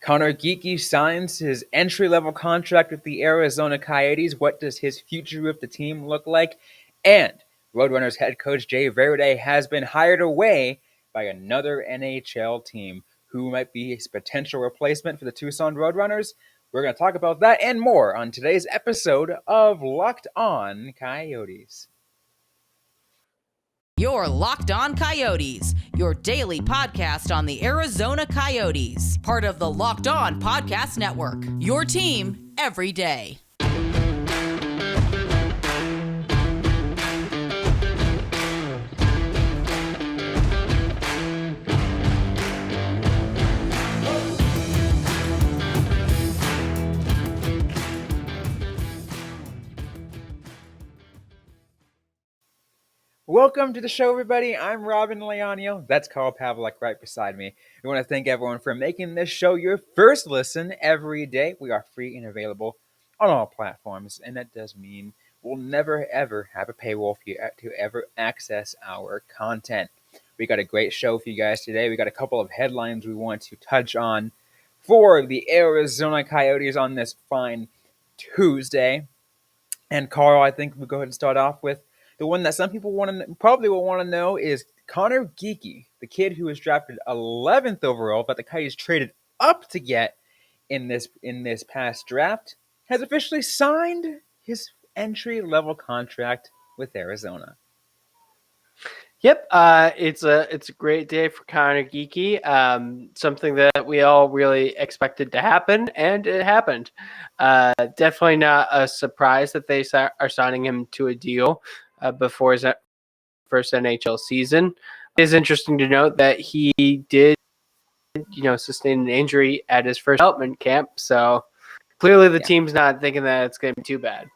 Conor Geekie signs his entry-level contract with the Arizona Coyotes. What does his future with the team look like? And Roadrunners head coach Jay Varady has been hired away by another NHL team. Who might be his potential replacement for the Tucson Roadrunners? We're going to talk about that and more on today's episode of Locked On Coyotes. You're Locked On Coyotes, your daily podcast on the Arizona Coyotes, part of the Locked On Podcast Network, your team every day. Welcome to the show, everybody. I'm Robyn Leonio. That's Carl Pavlik right beside me. We want to thank everyone for making this show your first listen every day. We are free and available on all platforms, and that does mean we'll never, ever have a paywall for you to ever access our content. We got a great show for you guys today. We got a couple of headlines we want to touch on for the Arizona Coyotes on this fine Tuesday. And Carl, I think we'll go ahead and start off with the one that some people probably will want to know is Conor Geekie, the kid who was drafted 11th overall, but the Coyotes traded up to get in this past draft, has officially signed his entry-level contract with Arizona. Yep, it's a great day for Conor Geekie. Something that we all really expected to happen, and it happened. Definitely not a surprise that they are signing him to a deal before his first NHL season. It is interesting to note that he did, sustain an injury at his first development camp. So clearly, the team's not thinking that it's going to be too bad.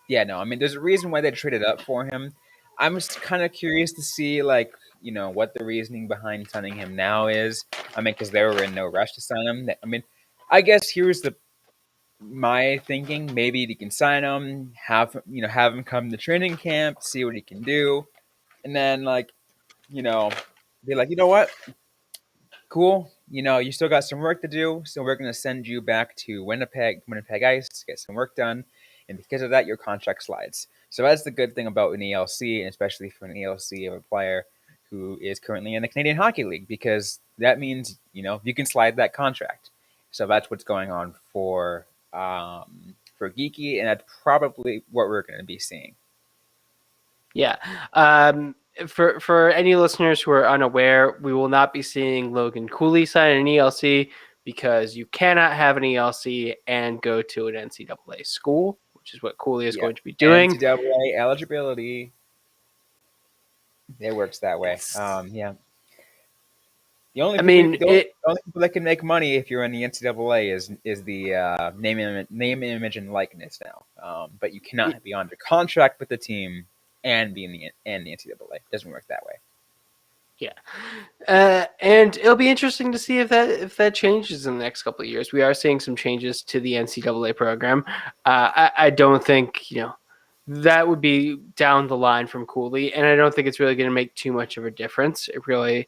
Yeah, no, I mean, there's a reason why they traded up for him. I'm just kind of curious to see, what the reasoning behind signing him now is. I mean, because they were in no rush to sign him. I mean, I guess here's my thinking. Maybe they can sign him, have him come to training camp, see what he can do, and then be like, you know what, cool. You still got some work to do, so we're gonna send you back to Winnipeg Ice to get some work done, and because of that, your contract slides. So that's the good thing about an ELC, and especially for an ELC of a player who is currently in the Canadian Hockey League, because that means you can slide that contract. So that's what's going on for Geekie, and that's probably what we're going to be seeing. Yeah. For any listeners who are unaware, we will not be seeing Logan Cooley sign an ELC because you cannot have an ELC and go to an NCAA school, which is what Cooley is going to be doing. NCAA eligibility. It works that way. Yeah. The only people that can make money if you're in the NCAA is the name, image, and likeness now. But you cannot be under contract with the team and be in the NCAA. It doesn't work that way. Yeah, and it'll be interesting to see if that changes in the next couple of years. We are seeing some changes to the NCAA program. I don't think that would be down the line from Cooley, and I don't think it's really going to make too much of a difference. It really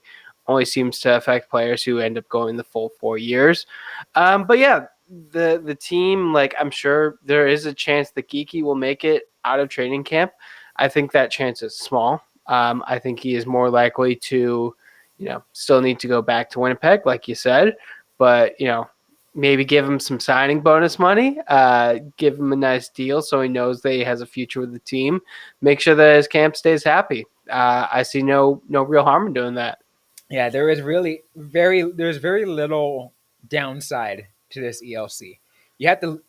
only seems to affect players who end up going the full 4 years. But yeah, the team, I'm sure there is a chance that Geekie will make it out of training camp. I think that chance is small. I think he is more likely to, still need to go back to Winnipeg, like you said, but, maybe give him some signing bonus money, give him a nice deal so he knows that he has a future with the team, make sure that his camp stays happy. I see no real harm in doing that. Yeah, there is really there's very little downside to this ELC. You have to,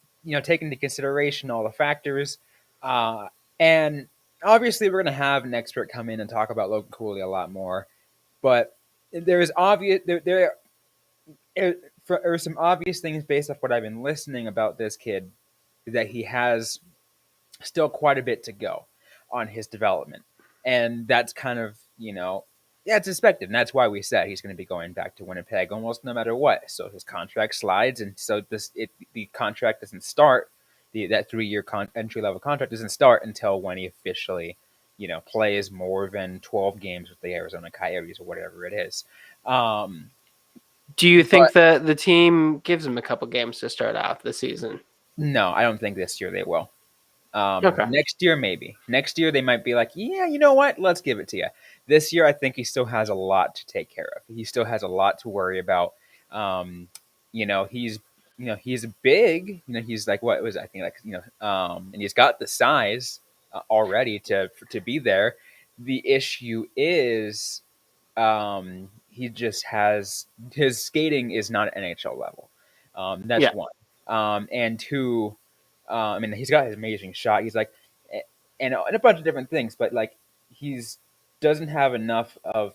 take into consideration all the factors, and obviously we're going to have an expert come in and talk about Logan Cooley a lot more, but there are some obvious things based off what I've been listening about this kid, that he has still quite a bit to go on his development, and that's kind of it's expected, and that's why we said he's going to be going back to Winnipeg almost no matter what. So his contract slides, and so the contract doesn't start. That 3-year entry-level contract doesn't start until when he officially, plays more than 12 games with the Arizona Coyotes or whatever it is. Do you But think that the team gives him a couple games to start off the season? no, I don't think this year they will. Okay. Next year, maybe. Next year, they might be like, yeah, you know what? Let's give it to you. This year, I think he still has a lot to take care of. He still has a lot to worry about. Um, you know, he's he's big. You know, he's like what was I think like and he's got the size already to be there. The issue is he just has his skating is not NHL level. That's Yeah. one. And two, I mean, he's got his amazing shot. He's like, and a bunch of different things, but like he's doesn't have enough of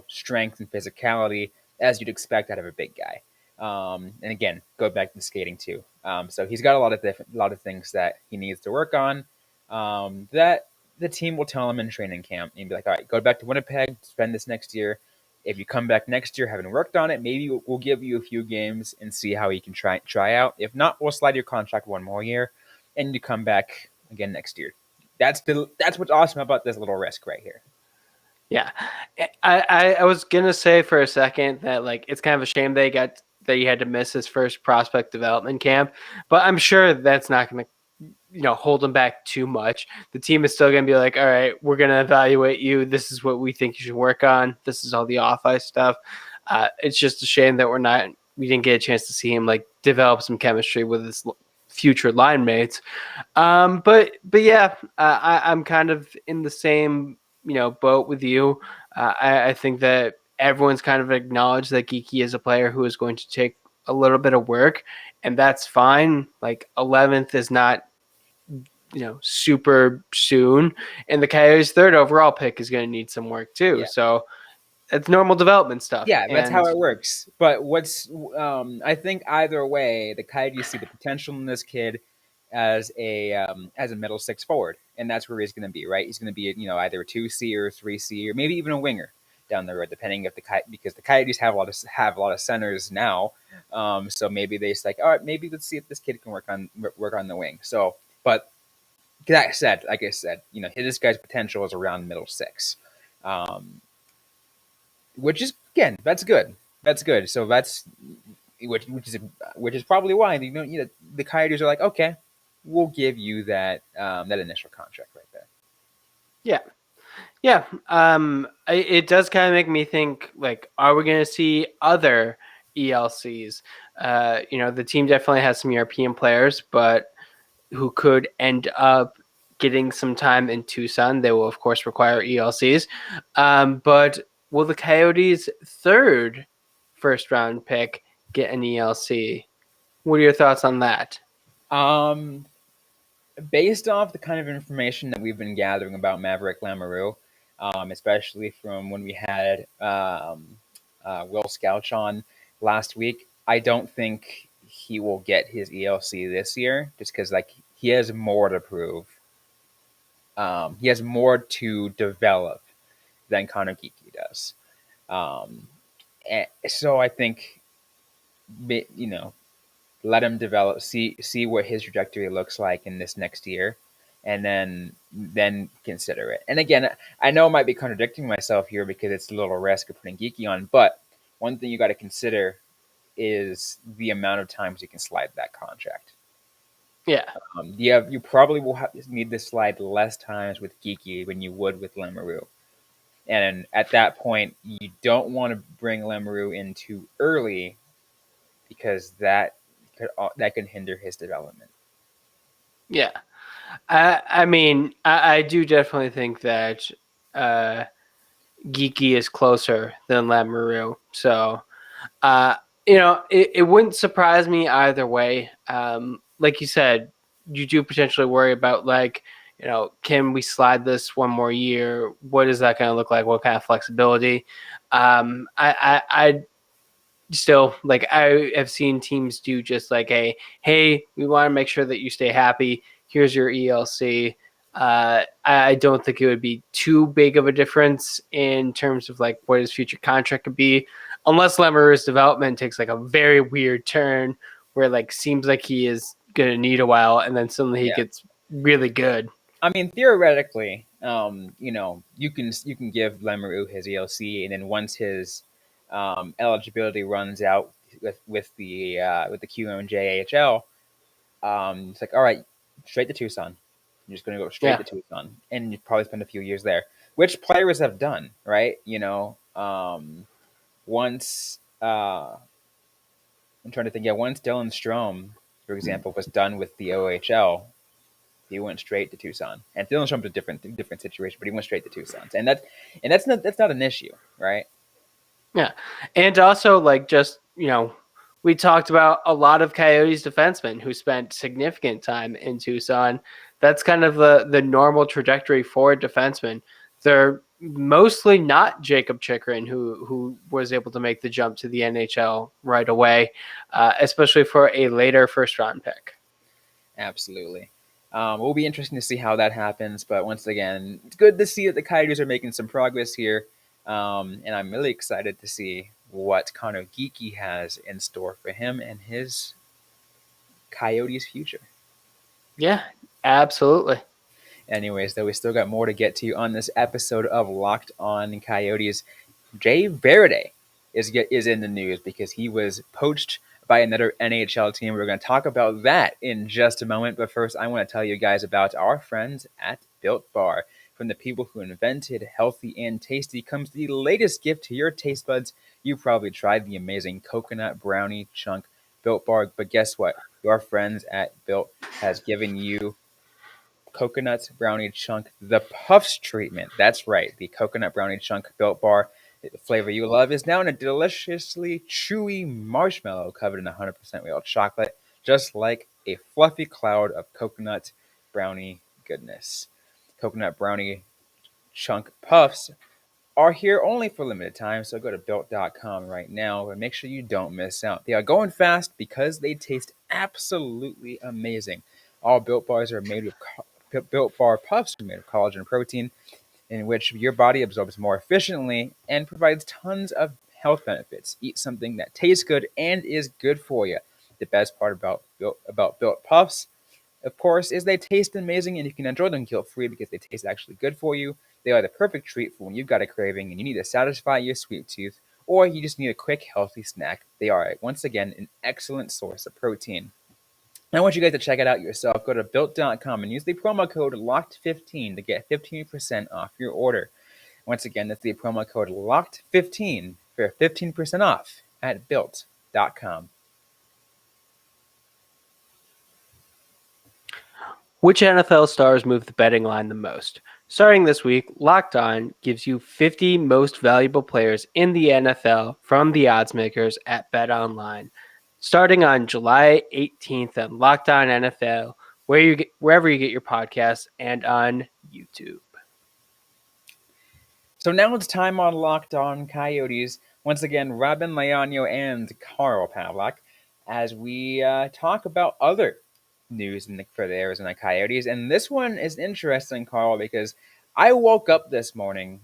strength and physicality as you'd expect out of a big guy. And again, go back to the skating too. So he's got a lot of things that he needs to work on. That the team will tell him in training camp and be like, all right, go back to Winnipeg, spend this next year. If you come back next year having worked on it, maybe we'll give you a few games and see how you can try out. If not, we'll slide your contract one more year, and you come back again next year. That's what's awesome about this little risk right here. Yeah, I was gonna say for a second that like it's kind of a shame that he had to miss his first prospect development camp, but I'm sure that's not gonna hold him back too much. The team is still gonna be like, all right, we're gonna evaluate you. This is what we think you should work on. This is all the off ice stuff. It's just a shame that we didn't get a chance to see him like develop some chemistry with his future line mates. But yeah, I'm kind of in the same boat with you. I think that everyone's kind of acknowledged that Geekie is a player who is going to take a little bit of work, and that's fine. Like 11th is not super soon, and the Coyotes' third overall pick is going to need some work too. Yeah. So it's normal development stuff. Yeah, that's And how it works. But I think either way, the Coyotes see the potential in this kid as a middle six forward, and that's where he's going to be. Right, he's going to be either a 2C or 3C or maybe even a winger down the road, depending if because the Coyotes have a lot of centers now. So maybe they just like, all right, maybe let's see if this kid can work on the wing. So, but that said, like I said, this guy's potential is around middle six. Which is again, that's good. That's good. So that's which is probably why the Coyotes are like, okay, we'll give you that initial contract right there. yeah, yeah. It does kind of make me think like, are we going to see other ELCs? The team definitely has some European players, but who could end up getting some time in Tucson. They will, of course, require ELCs. But will the Coyotes' third first round pick get an ELC? What are your thoughts on that? Um, Based off the kind of information that we've been gathering about Maverick Lamoureux, especially from when we had Will Scouch on last week, I don't think he will get his ELC this year, just because like he has more to prove. He has more to develop than Conor Geekie does. So I think, let him develop, see what his trajectory looks like in this next year, and then consider it. And again, I know I might be contradicting myself here because it's a little risk of putting Geekie on, but one thing you got to consider is the amount of times you can slide that contract. Yeah. You probably will need to slide less times with Geekie than you would with Lamoureux. And at that point, you don't want to bring Lamoureux in too early because that can hinder his development. Yeah. I mean, I do definitely think that Geeky is closer than Lamoureux. So, it wouldn't surprise me either way. Like you said, you do potentially worry about like, can we slide this one more year? What is that going to look like? What kind of flexibility? I still like I have seen teams do just like a hey, we want to make sure that you stay happy. Here's your ELC. I don't think it would be too big of a difference in terms of like what his future contract could be, unless Lamoureux's development takes like a very weird turn where like seems like he is gonna need a while and then suddenly he gets really good. I mean, theoretically, you can give Lamoureux his ELC, and then once his eligibility runs out with the QMJ AHL, it's like, all right, straight to Tucson. You're just going to go straight Yeah. to Tucson, and you probably spend a few years there, which players have done, right? Once I'm trying to think, yeah, once Dylan Strom, for example, was done with the OHL, he went straight to Tucson. And Dylan Strom's a different situation, but he went straight to Tucson, and that's not an issue, right? Yeah. And also, like, just, we talked about a lot of Coyotes defensemen who spent significant time in Tucson. That's kind of the normal trajectory for defensemen. They're mostly not Jacob Chikrin, who was able to make the jump to the NHL right away, especially for a later first round pick. Absolutely. It will be interesting to see how that happens, but once again, it's good to see that the Coyotes are making some progress here, and I'm really excited to see what Conor Geekie has in store for him and his Coyotes' future. Yeah, absolutely. Anyways, though, we still got more to get to on this episode of Locked On Coyotes. Jay Varady is in the news because he was poached by another NHL team. We're going to talk about that in just a moment. But first, I want to tell you guys about our friends at Built Bar. From the people who invented healthy and tasty comes the latest gift to your taste buds. You probably tried the amazing coconut brownie chunk Built Bar, but guess what? Your friends at Built has given you coconut brownie chunk, the Puffs treatment. That's right, the coconut brownie chunk Built Bar. The flavor you love is now in a deliciously chewy marshmallow covered in 100% real chocolate, just like a fluffy cloud of coconut brownie goodness. Coconut brownie chunk puffs are here only for limited time, so go to built.com right now and make sure you don't miss out. They are going fast because they taste absolutely amazing. All Built Bars are made with Built Bar Puffs are made of collagen protein, in which your body absorbs more efficiently and provides tons of health benefits. Eat something that tastes good and is good for you. The best part about Built Puffs, of course, is they taste amazing and you can enjoy them guilt-free because they taste actually good for you. They are the perfect treat for when you've got a craving and you need to satisfy your sweet tooth, or you just need a quick, healthy snack. They are, once again, an excellent source of protein. I want you guys to check it out yourself. Go to built.com and use the promo code LOCKED15 to get 15% off your order. Once again, that's the promo code LOCKED15 for 15% off at built.com. Which NFL stars move the betting line the most? Starting this week, Locked On gives you 50 most valuable players in the NFL from the odds makers at BetOnline. Starting on July 18th on Locked On NFL, wherever you get your podcasts, and on YouTube. So now it's time on Locked On Coyotes. Once again, Robyn, Leonio, and Carl Pavlak as we talk about other news for the Arizona Coyotes. And this one is interesting, Carl, because I woke up this morning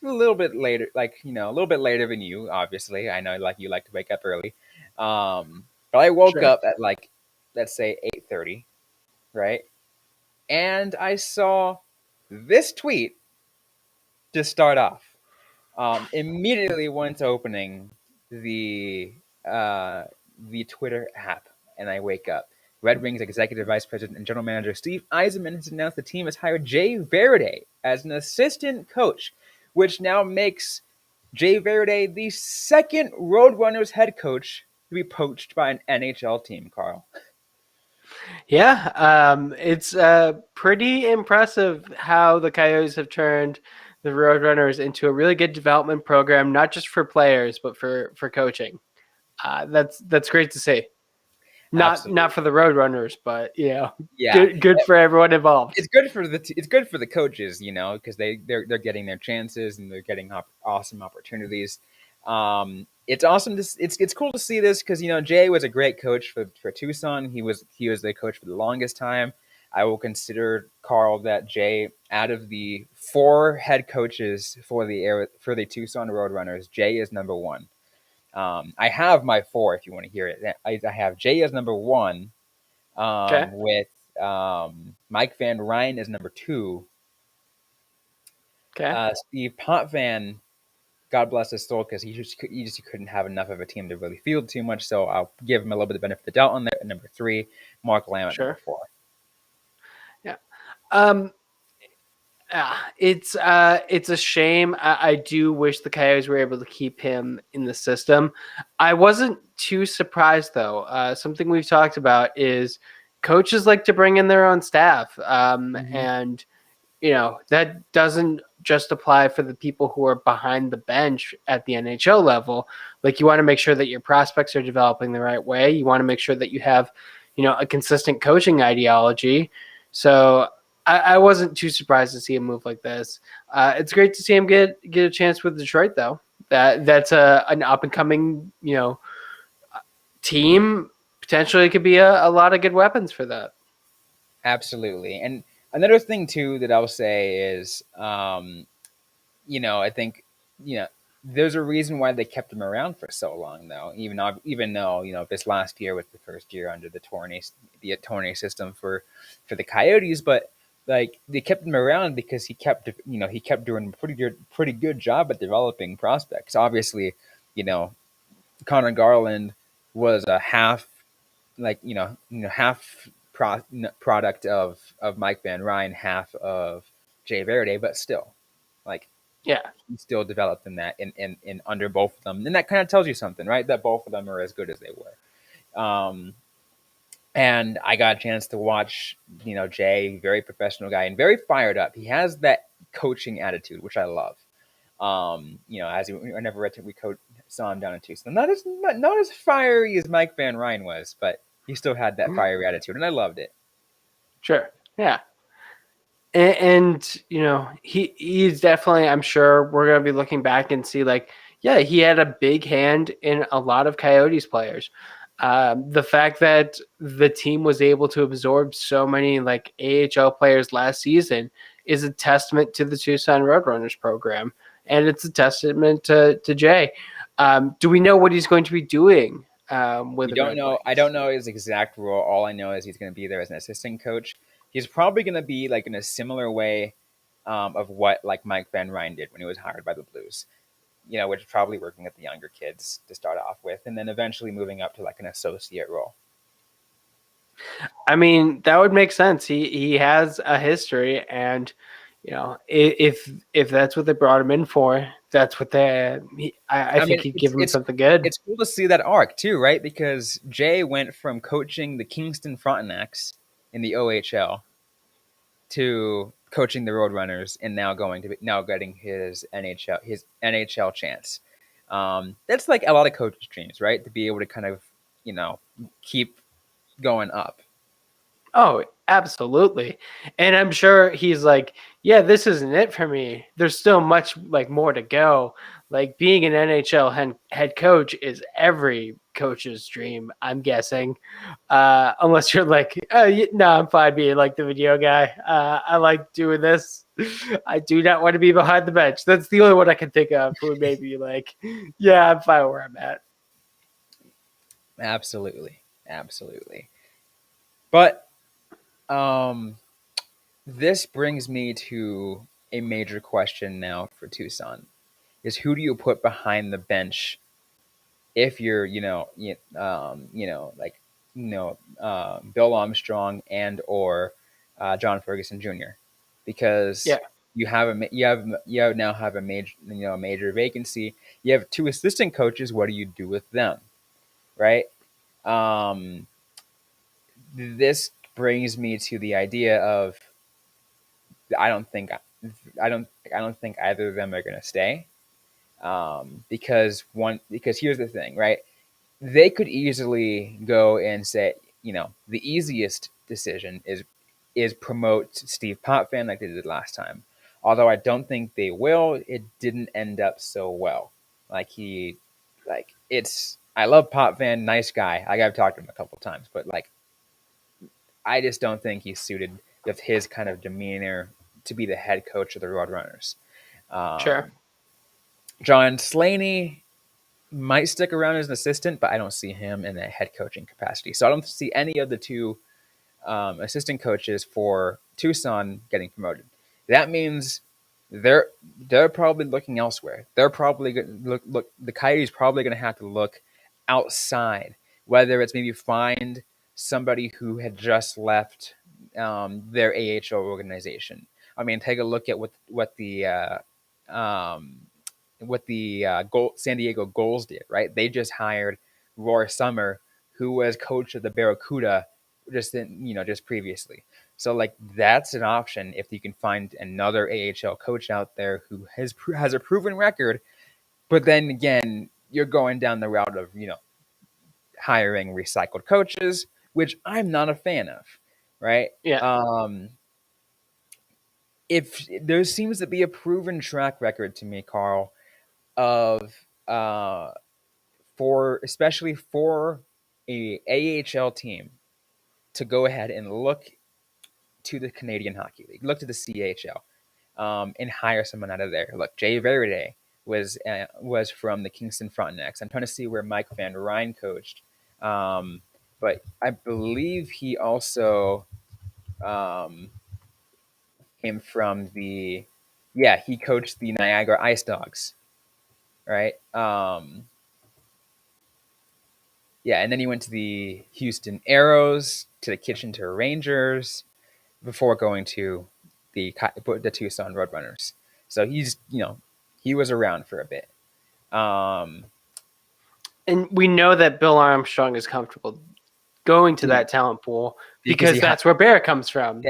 a little bit later, a little bit later than you, obviously. I know like you like to wake up early. But I woke Sure. up at let's say 8:30, right? And I saw this tweet to start off. Immediately once opening the uh, the Twitter app, and I wake up. Red Wings Executive Vice President and General Manager Steve Yzerman has announced the team has hired Jay Varady as an assistant coach, which now makes Jay Varady the second Roadrunners head coach to be poached by an NHL team, Carl. Yeah, it's pretty impressive how the Coyotes have turned the Roadrunners into a really good development program, not just for players, but for coaching. That's great to see. Not Absolutely. for the Roadrunners, but Yeah. good for everyone involved. It's good for the coaches, because they're getting their chances and they're getting awesome opportunities. It's awesome to it's cool to see this because Jay was a great coach for Tucson. He was the coach for the longest time. I will consider, Carl, that Jay, out of the four head coaches for the Tucson Roadrunners, Jay is number one. I have my four if you want to hear it. I have Jay as number one, Okay. with Mike Van Ryn is number two. Okay. Steve Potvin God bless his soul, because he just couldn't have enough of a team to really field too much. So I'll give him a little bit of benefit of the doubt on there. At number 3, Mark Lamb at number Sure. 4. Yeah. It's a shame. I do wish the Coyotes were able to keep him in the system. I wasn't too surprised though. Something we've talked about is coaches like to bring in their own staff, and that doesn't just apply for the people who are behind the bench at the NHL level. Like, you want to make sure that your prospects are developing the right way. You want to make sure that you have, a consistent coaching ideology. So I wasn't too surprised to see him move like this. It's great to see him get a chance with Detroit, though. That's an up and coming, team. Potentially, it could be a lot of good weapons for that. Absolutely. And another thing too that I'll say is, I think, there's a reason why they kept him around for so long, though. Even though this last year was the first year under the Tourney system for the Coyotes, but like they kept him around because he kept doing a pretty good job at developing prospects. Obviously, Conor Garland was a half, half product of Mike Van Ryn, half of Jay Varady, but still, like, Yeah. he still developed in that in under both of them, and that kind of tells you something, right? That both of them are as good as they were. And I got a chance to watch, Jay, very professional guy and very fired up. He has that coaching attitude, which I love. Whenever we saw him down in Tucson, not as fiery as Mike Van Ryn was, but he still had that fiery attitude, and I loved it. Sure. Yeah. And he's definitely, I'm sure we're going to be looking back and see, like, yeah, he had a big hand in a lot of Coyotes players. The fact that the team was able to absorb so many like AHL players last season is a testament to the Tucson Roadrunners program, and it's a testament to Jay. Do we know what he's going to be doing with We the don't Red know. I Wings? don't know his exact role. All I know is he's going to be there as an assistant coach. He's probably going to be like in a similar way of what like Mike Van Ryn did when he was hired by the Blues. Which is probably working with the younger kids to start off with, and then eventually moving up to like an associate role. I mean, that would make sense. He has a history, and if that's what they brought him in for, that's what I think he'd give him something good. It's cool to see that arc too, right? Because Jay went from coaching the Kingston Frontenacs in the OHL to coaching the Roadrunners, and now getting his NHL chance. That's like a lot of coaches' dreams, right? To be able to kind of keep going up. Oh, absolutely. And I'm sure he's like, yeah, this isn't it for me. There's still much like more to go. Like, being an NHL head coach is every coach's dream, I'm guessing. Unless you're like, no, I'm fine being like the video guy. I like doing this. I do not want to be behind the bench. That's the only one I can think of who would maybe like, yeah, I'm fine where I'm at. Absolutely. But this brings me to a major question now for Tucson: is who do you put behind the bench if you're, Bill Armstrong and or John Ferguson Jr. Because Yeah. you now have a major vacancy. You have 2 assistant coaches. What do you do with them, right? This brings me to the idea of I don't think either of them are going to stay, because here's the thing, right? They could easily go and say, the easiest decision is promote Steve Potvin like they did last time. Although I don't think they will. It didn't end up so well. I love Potvin, nice guy. I've talked to him a couple of times, but like, I just don't think he's suited with his kind of demeanor to be the head coach of the Roadrunners. Sure. John Slaney might stick around as an assistant, but I don't see him in a head coaching capacity. So I don't see any of the 2 assistant coaches for Tucson getting promoted. That means they're probably looking elsewhere. They're probably look. The Coyotes probably going to have to look outside, whether it's maybe find somebody who had just left their AHL organization. I mean, take a look at um, what the San Diego Gulls did. Right, they just hired Roy Summer, who was coach of the Barracuda just previously. So like that's an option if you can find another AHL coach out there who has a proven record. But then again, you're going down the route of hiring recycled coaches, which I'm not a fan of, right? Yeah. If there seems to be a proven track record to me, Carl, of for especially for a AHL team to go ahead and look to the Canadian Hockey League, look to the CHL, and hire someone out of there. Look, Jay Varady was from the Kingston Frontenacs. I'm trying to see where Mike Van Ryn coached, but I believe he also um, came from the he coached the Niagara Ice Dogs, right? And then he went to the Houston Aeros, to the Kitchener Rangers, before going to the Tucson Roadrunners. So he was around for a bit. And we know that Bill Armstrong is comfortable going to that talent pool because that's where Bear comes from. He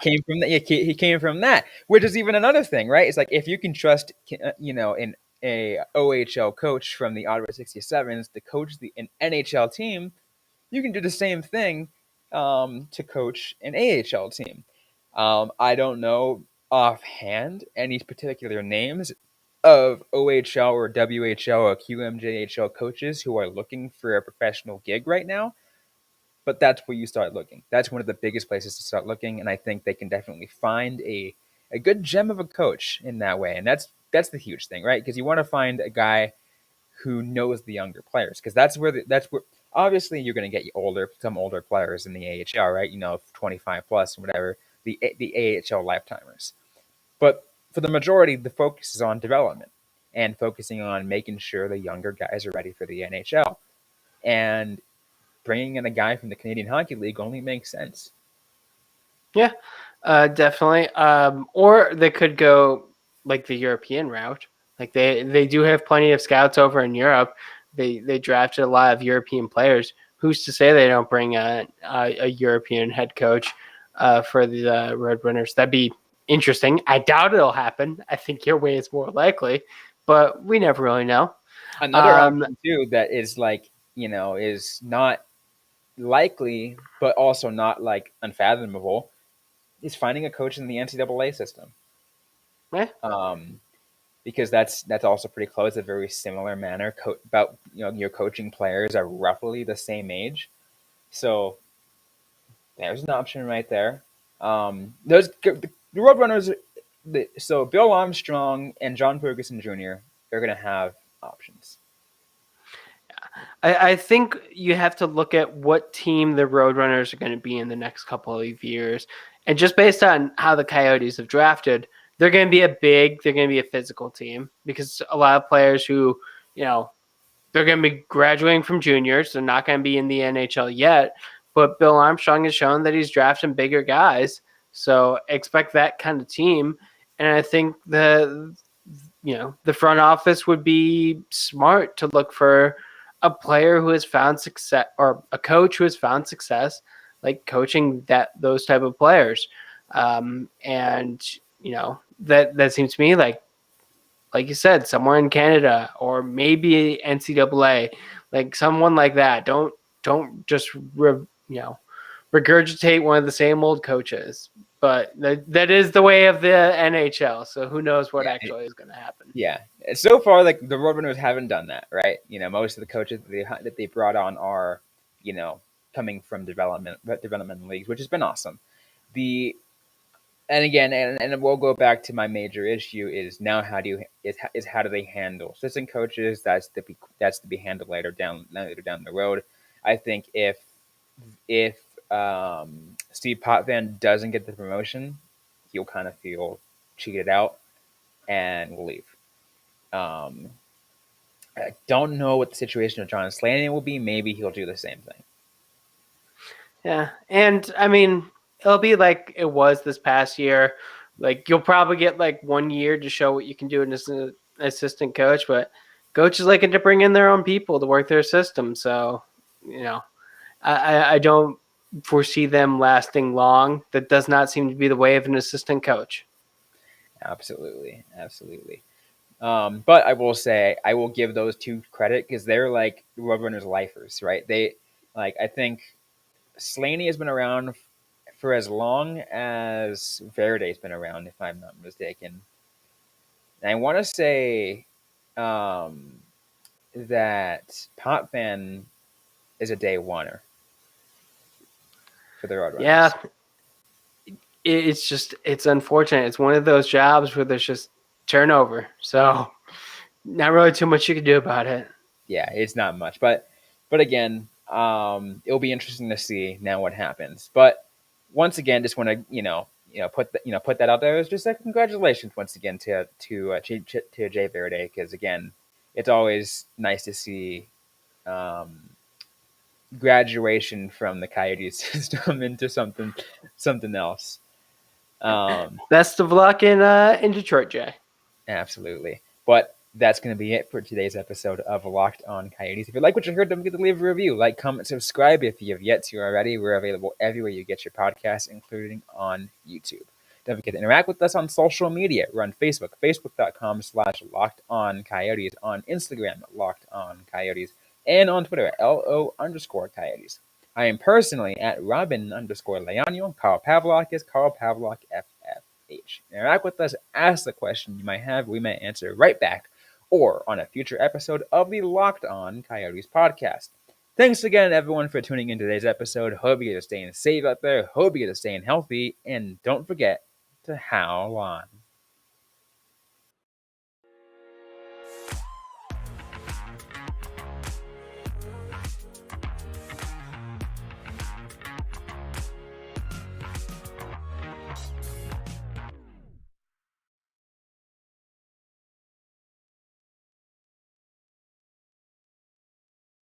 came from that. He came from that, which is even another thing, right? It's like if you can trust, in a OHL coach from the Ottawa 67s to coach an NHL team, you can do the same thing to coach an AHL team. I don't know offhand any particular names of OHL or WHL or QMJHL coaches who are looking for a professional gig right now, but that's where you start looking. That's one of the biggest places to start looking, and I think they can definitely find a good gem of a coach in that way, and that's the huge thing, right? Because you want to find a guy who knows the younger players, because that's where obviously you're going to get some older players in the AHL, right? 25 plus or whatever, the AHL lifetimers. But for the majority, the focus is on development and focusing on making sure the younger guys are ready for the NHL. And bringing in a guy from the Canadian Hockey League only makes sense. Yeah, definitely. Or they could go like the European route. Like they do have plenty of scouts over in Europe. They drafted a lot of European players. Who's to say they don't bring a European head coach for the Roadrunners? That'd be interesting. I doubt it'll happen. I think your way is more likely, but we never really know. Another option too that is is not likely, but also not unfathomable, is finding a coach in the NCAA system. Yeah. Because that's also pretty close, a very similar manner. Your coaching players are roughly the same age, so there's an option right there. The Roadrunners. So Bill Armstrong and John Ferguson Jr. are going to have options. I think you have to look at what team the Roadrunners are going to be in the next couple of years. And just based on how the Coyotes have drafted, they're going to be they're going to be a physical team, because a lot of players who, they're going to be graduating from juniors. They're not going to be in the NHL yet. But Bill Armstrong has shown that he's drafting bigger guys. So expect that kind of team. And I think the front office would be smart to look for a player who has found success, or a coach who has found success, like coaching those type of players. And that seems to me like you said, somewhere in Canada or maybe NCAA, like someone like that. Don't just regurgitate one of the same old coaches. But that is the way of the NHL. So who knows what actually is going to happen? Yeah. So far, the Roadrunners haven't done that, right? Most of the coaches that they brought on are, coming from development leagues, which has been awesome. And again, and we'll go back to my major issue is now how do they handle assistant coaches? That's to be handled later down the road. I think if Steve Potvin doesn't get the promotion, he'll kind of feel cheated out. and will leave. I don't know what the situation of John Slaney will be. Maybe he'll do the same thing. Yeah, and I mean, it'll be like it was this past year. Like you'll probably get like 1 year to show what you can do as an assistant coach, but coaches like to bring in their own people to work their system. So, I don't foresee them lasting long. That does not seem to be the way of an assistant coach. Absolutely. But I will say I will give those two credit because they're like Roadrunners lifers, right? I think Slaney has been around for as long as Varady's been around, if I'm not mistaken. And I want to say that Potvin is a day oneer for the Roadrunners. Yeah, it's unfortunate. It's one of those jobs where there's just turnover. So not really too much you can do about it. Yeah, it's not much, but again, it'll be interesting to see now what happens. But once again, just want to put that out there. It's just like congratulations once again to Jay Varady, because again, it's always nice to see graduation from the Coyotes system into something else. Best of luck in Detroit, Jay. Absolutely. But that's going to be it for today's episode of Locked On Coyotes. If you like what you heard, don't forget to leave a review, like, comment, subscribe if you have yet to already. We're available everywhere you get your podcasts, including on YouTube. Don't forget to interact with us on social media. We're on Facebook, facebook.com/LockedOnCoyotes, on Instagram, Locked On Coyotes, and on Twitter, LO_Coyotes. I am personally at Robyn_Leonio. Carl Pavlock is Carl Pavlock FFH. Interact with us, ask the question you might have. We may answer right back, or on a future episode of the Locked On Coyotes podcast. Thanks again, everyone, for tuning in today's episode. Hope you guys are staying safe out there. Hope you guys are staying healthy. And don't forget to howl on.